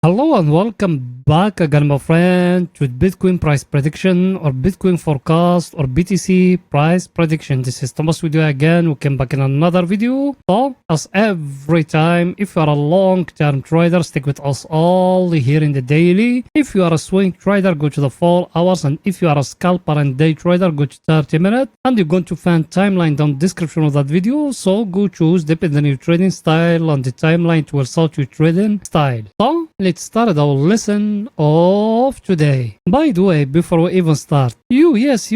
Hello and welcome back again, my friend, to Bitcoin price prediction or Bitcoin forecast or BTC price prediction. This is Thomas with you again. We came back in another video. So, as every time, if you are a long-term trader, stick with us all here in the daily. If you are a swing trader, go to the 4 hours. And if you are a scalper and day trader, go to 30 minutes. And you're going to find timeline down the description of that video. So, go choose depending on your trading style and the timeline to result your trading style. So, let's start our lesson of today. By the way, before we even start, you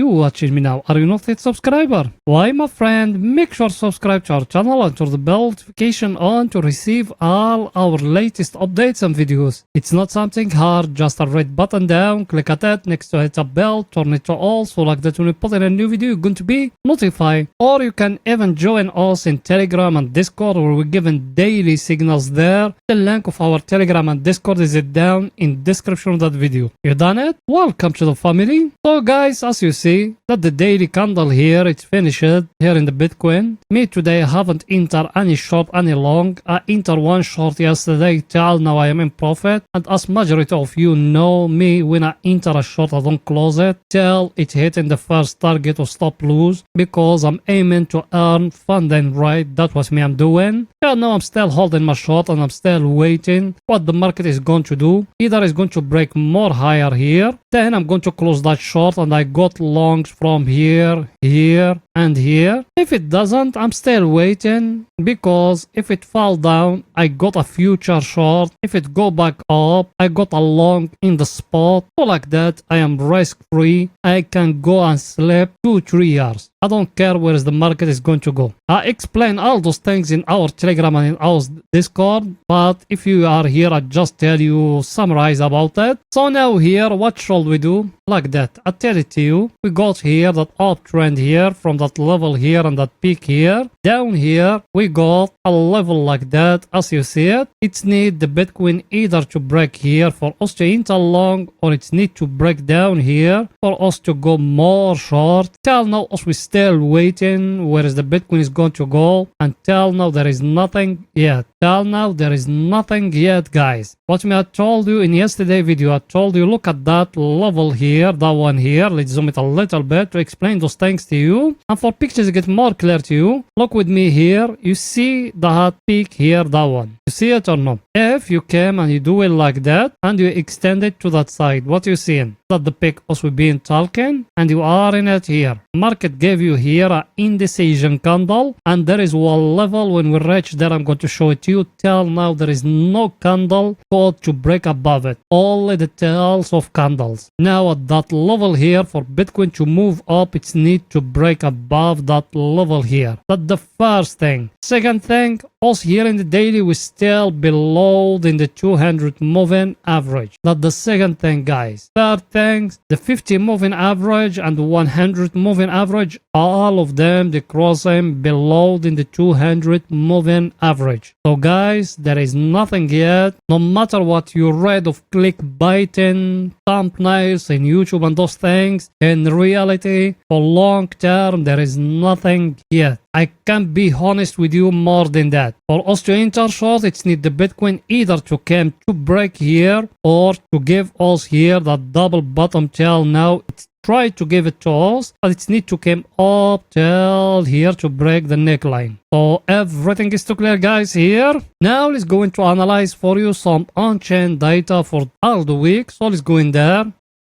watching me now, are you not yet subscriber? Why, my friend, make sure to subscribe to our channel and turn the bell notification on to receive all our latest updates and videos. It's not something hard, just a red button down, click at it, next to hit a bell, turn it to all, so like that when we put in a new video, you're going to be notified. Or you can even join us in Telegram and Discord, where we're giving daily signals there. The link of our Telegram and Discord is it down in description of that video. You done it? Welcome to the family. So guys, as you see that the daily candle here, it's finished here in the Bitcoin. Me today, I haven't entered any short any long. I entered one short yesterday till now I am in profit. And as majority of you know me, when I enter a short I don't close it till it hitting the first target or stop lose, because I'm aiming to earn funding, right? That's what me I'm doing. Yeah, now I'm still holding my short and I'm still waiting what the market is going to do. Either it's going to break more higher here, then I'm going to close that short and I got longs from here, here and here. If it doesn't, I'm still waiting, because if it fall down, I got a future short. If it go back up, I got a long in the spot. So like that, I am risk free. I can go and sleep 2-3 years. I don't care where the market is going to go. I explain all those things in our Telegram and in our Discord, but if you are here, I just tell you, summarize about it. So now here, what should we do? Like that, I tell it to you. We got here that uptrend here from that level here and that peak here. Down here, we got a level like that, as you see it. It's need the Bitcoin either to break here for us to enter long, or it's need to break down here for us to go more short. Till now, us we still waiting where is the Bitcoin is going to go, and till now there is nothing yet. Till now there is nothing yet, guys. What me I told you in yesterday video, I told you look at that level here, that one here. Let's zoom it a little bit to explain those things to you, and for pictures to get more clear to you. Look with me here, you see that peak here, that one. You see it or not? If you came and you do it like that and you extend it to that side, what you seeing? That the peak also being talking and you are in it here. Market gave you here an indecision candle, and there is one level. When we reach there, I'm going to show it to you. Till now there is no candle code to break above it, only the tails of candles. Now at that level here, for Bitcoin to move up, it's need to break above that level here. That's the first thing. Second thing, also here in the daily we still below in the 200 moving average. That's the second thing, guys. Third thing, the 50 moving average and the 100 moving average, all of them they crossing below in the 200 moving average. So guys, there is nothing yet. No matter what you read of clickbaiting thumbnails in YouTube and those things, in reality for long term there is nothing yet. I can't be honest with you more than that. For us to enter short, it's need the Bitcoin either to come to break here or to give us here that double bottom till now. It's try to give it to us, but it's need to come up till here to break the neckline. So everything is too clear, guys, here. Now let's go into analyze for you some on-chain data for all the week. So let's go in there.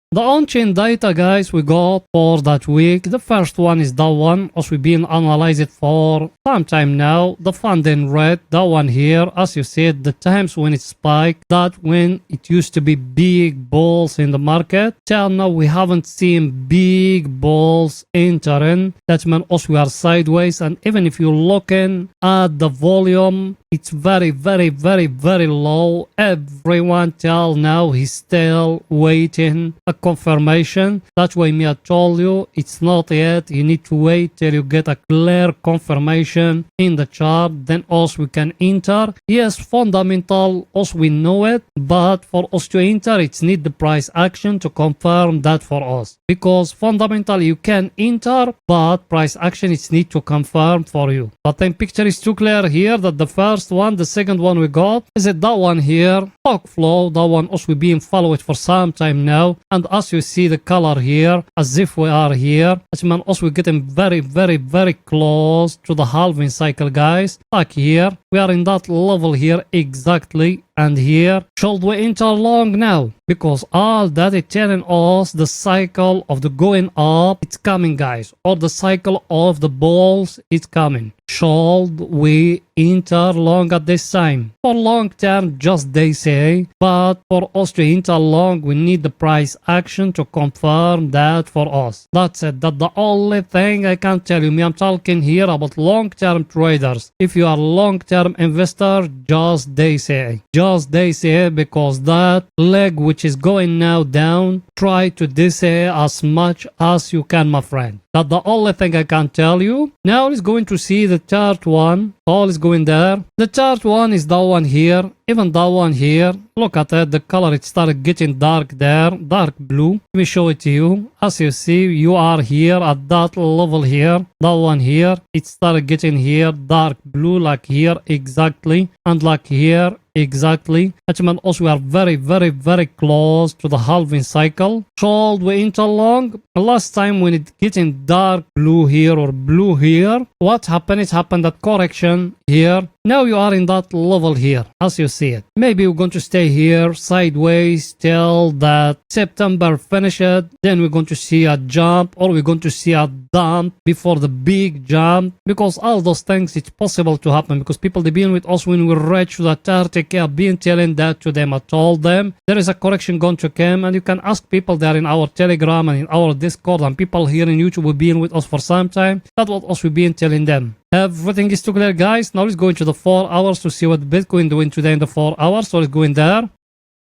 The on-chain data, guys, we got for that week. The first one is that one, as we've been analyzing for some time now. The funding rate, that one here, as you said, the times when it spiked, that when it used to be big bulls in the market. Till now, we haven't seen big bulls entering. That means also we are sideways. And even if you're looking at the volume, it's very, very, very, very low. Everyone till now, he's still waiting a confirmation. That's why me I told you it's not yet. You need to wait till you get a clear confirmation in the chart. Then also we can enter. Yes, fundamental, also we know it. But for us to enter, it's need the price action to confirm that for us. Because fundamental you can enter, but price action it's need to confirm for you. But then picture is too clear here that the first first one. The second one we got is it that one here, stock flow. That one also we been followed for some time now, and as you see the color here, as if we are here, as man also we're getting very close to the halving cycle, guys. Like here, we are in that level here exactly. And here, should we enter long now? Because all that is telling us the cycle of the going up, it's coming, guys. Or the cycle of the bulls, it's coming. Should we enter long at this time? For long term, just they say. But for us to enter long, we need the price action to confirm that for us. That's it. That's the only thing I can tell you. Me, I'm talking here about long-term traders. If you are long-term investor, just they say. Just they say, because that leg which is going now down, try to desay as much as you can, my friend. That's the only thing I can tell you. Now let's going to see the third one. All is going there. The third one is that one here. Even that one here. Look at it. The color, it started getting dark there. Dark blue. Let me show it to you. As you see, you are here at that level here. That one here. It started getting here. Dark blue like here exactly. And like here exactly. Actually, also we are very close to the halving cycle. Should we enter long? Last time when it getting dark blue here or blue here, what happened? It happened that correction here. Now you are in that level here, as you see it. Maybe we're going to stay here sideways till that September finish it. Then we're going to see a jump, or we're going to see a dump before the big jump. Because all those things, it's possible to happen. Because people, they've been with us when we reach the 30K. I've been telling that to them. I told them there is a correction going to come. And you can ask people there in our Telegram and in our Discord. And people here in YouTube have been with us for some time. That's what us we've been telling them. Everything is too clear, guys. Now let's go into the 4 hours to see what Bitcoin doing today in the 4 hours. So let's go in there.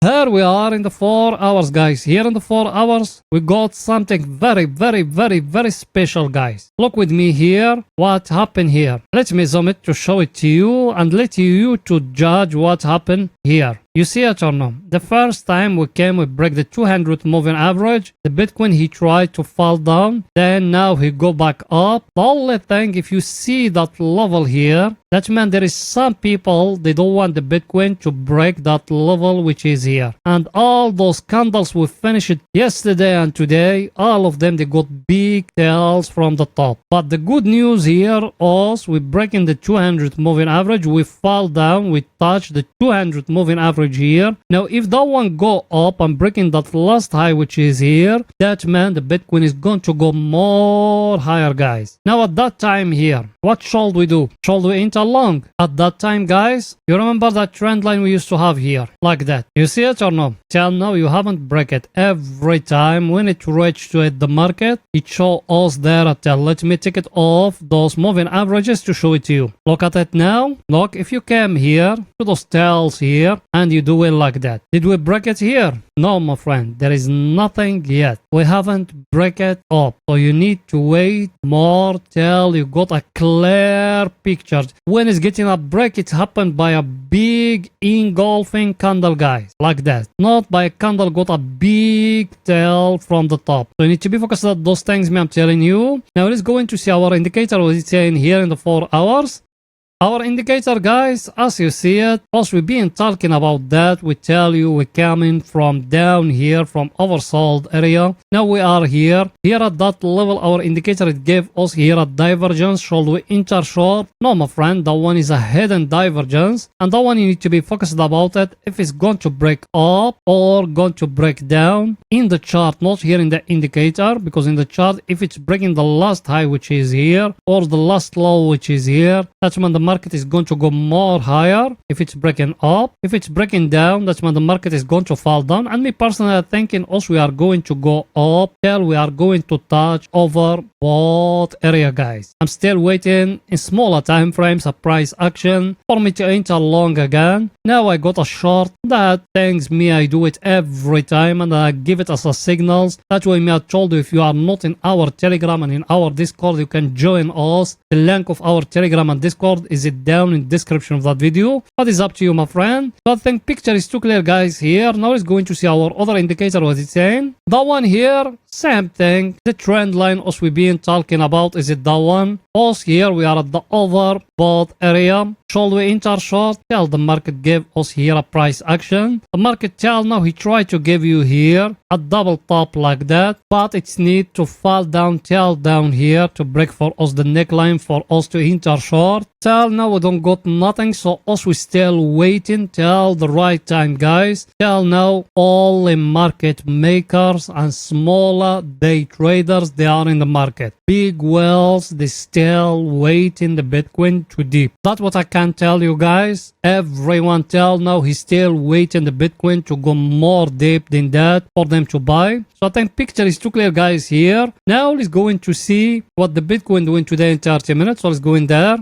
Here we are in the 4 hours, guys. Here in the 4 hours, we got something very special, guys. Look with me here. What happened here? Let me zoom it to show it to you and let you to judge what happened here. You see it or no? The first time we break the 200 moving average. The Bitcoin, he tried to fall down. Then now he go back up. The only thing, if you see that level here, that means there is some people, they don't want the Bitcoin to break that level which is here. And all those candles we finished yesterday and today, all of them, they got big tails from the top. But the good news here is we breaking the 200 moving average. We fall down. We touch the 200 moving average here. Now if that one go up and breaking that last high which is here, that means the Bitcoin is going to go more higher, guys. Now at that time here, what should we do? Should we enter long? At that time, guys, you remember that trend line we used to have here, like that. You see it or no? Till now you haven't break it. Every time when it reached to the market, it show us there at the, let me take it off those moving averages to show it to you. Look at it now. Look, if you came here to those tails here and you do it like that, did we break it here? No, my friend, there is nothing yet. We haven't break it up. So you need to wait more till you got a clear picture. When it's getting a break, it happened by a big engulfing candle, guys, like that. Not by a candle got a big tail from the top. So you need to be focused on those things, me, I'm telling you. Now let's go into see our indicator, what it's saying here in the 4 hours. Our indicator, guys, as you see it, as we've been talking about that, we tell you we're coming from down here, from oversold area. Now we are here. Here at that level, our indicator, it gave us here a divergence. Should we enter short? No, my friend, that one is a hidden divergence. And that one you need to be focused about it. If it's going to break up or going to break down in the chart, not here in the indicator. Because in the chart, if it's breaking the last high, which is here, or the last low, which is here, that's when the market is going to go more higher. If it's breaking up, if it's breaking down, that's when the market is going to fall down. And me personally, I'm thinking also we are going to go up till we are going to touch over both area, guys. I'm still waiting in smaller time frames, a price action for me to enter long again. Now I got a short. That thanks me, I do it every time and I give it as a signals. That's why me, I told you, if you are not in our Telegram and in our Discord, you can join us. The link of our Telegram and Discord is it down in the description of that video. But it's up to you, my friend. So I think picture is too clear, guys, here. Now it's going to see our other indicator, what it's saying. That one here, same thing. The trend line as we've been talking about, is it that one? Also here we are at the overbought area. Should we enter short? Till the market gave us here a price action. The market till now he tried to give you here a double top like that, but it's need to fall down till down here to break for us the neckline for us to enter short. Till now we don't got nothing, so us we still waiting till the right time, guys. Till now all the market makers and smaller day traders, they are in the market. Big whales, they still waiting the Bitcoin to dip. That's what I can tell you, guys. Everyone till now he's still waiting the Bitcoin to go more deep than that for them to buy. So I think picture is too clear, guys, here. Now let's go in to see what the Bitcoin doing today in 30 minutes. So let's go in there.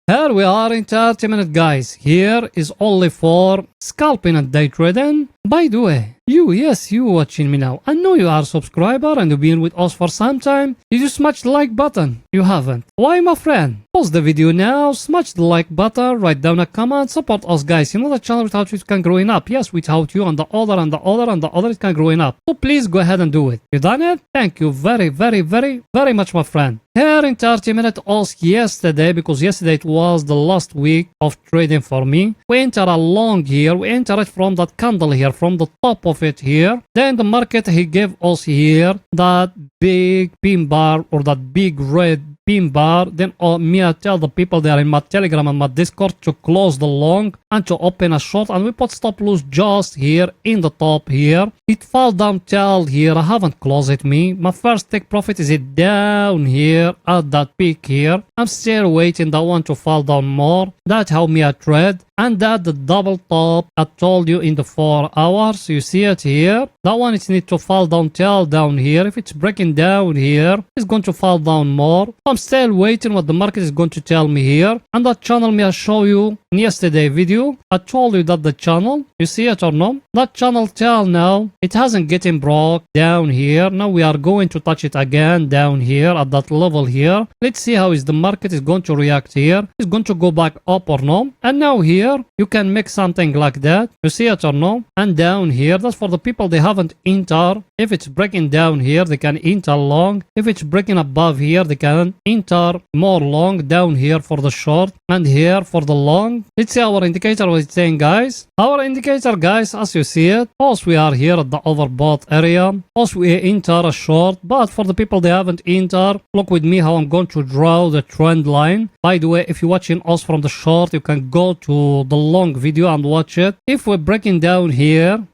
Here we are in 30 minutes, guys. Here is only for scalping and day trading. By the way, you watching me now. I know you are a subscriber and you've been with us for some time. Did you smash the like button? You haven't. Why, my friend? Pause the video now, smash the like button, write down a comment, support us, guys. You know the channel without you it can growing up. Yes, without you and the other and the other and the other it can growing up. So please go ahead and do it. You done it? Thank you very, very, very, very much, my friend. Here in 30 minutes also yesterday, because yesterday it was the last week of trading for me. We enter along here. We enter it from that candle here, from the top of it here. Then the market he gave us here that big pin bar or that big red pin bar. Then me I tell the people there in my Telegram and my Discord to close the long and to open a short, and we put stop loss just here in the top here. It fall down till here. I haven't closed it me. My first take profit is it down here at that peak here. I'm still waiting that one to fall down more. That's how me I trade. And that the double top I told you in the 4 hours. You see it here. That one it need to fall down till down here. If it's breaking down here, it's going to fall down more. I'm still waiting what the market is going to tell me here. And that channel me I show you in yesterday video. I told you that the channel, you see it or no? That channel till now it hasn't getting broke down here. Now we are going to touch it again down here at that level here. Let's see how is the market is going to react here. It's going to go back up or no? And now here you can make something like that. You see it or no? And down here, that's for the people they haven't entered. If it's breaking down here, they can enter long. If it's breaking above here, they can enter more long down here for the short and here for the long. Let's see our indicator what it's saying, guys. Our indicator, guys, as you see it, also we are here at the overbought area. Also we enter a short, but for the people they haven't entered, look with me how I'm going to draw the trend line. By the way, if you're watching us from the short, you can go to the long video and watch it. If we're breaking down here,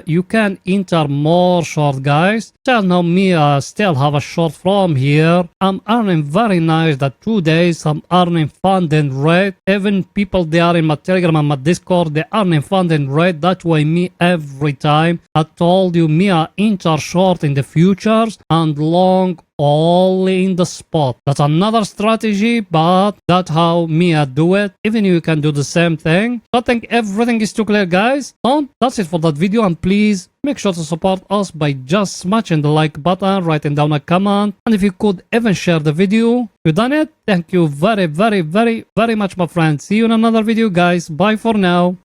you can enter more short, guys. Till now me still have a short from here. I'm earning very nice that 2 days. I'm earning funding rate. Even people they are in my Telegram and my Discord, they earning funding rate. That's why me every time I told you me I enter short in the futures and long only in the spot. That's another strategy, but that's how me I do it. Even you can do the same thing. So I think everything is too clear, guys. So that's it for that video, and please make sure to support us by just smashing the like button, writing down a comment, and if you could even share the video. You done it? Thank you very, very, very, very much, my friends. See you in another video, guys. Bye for now.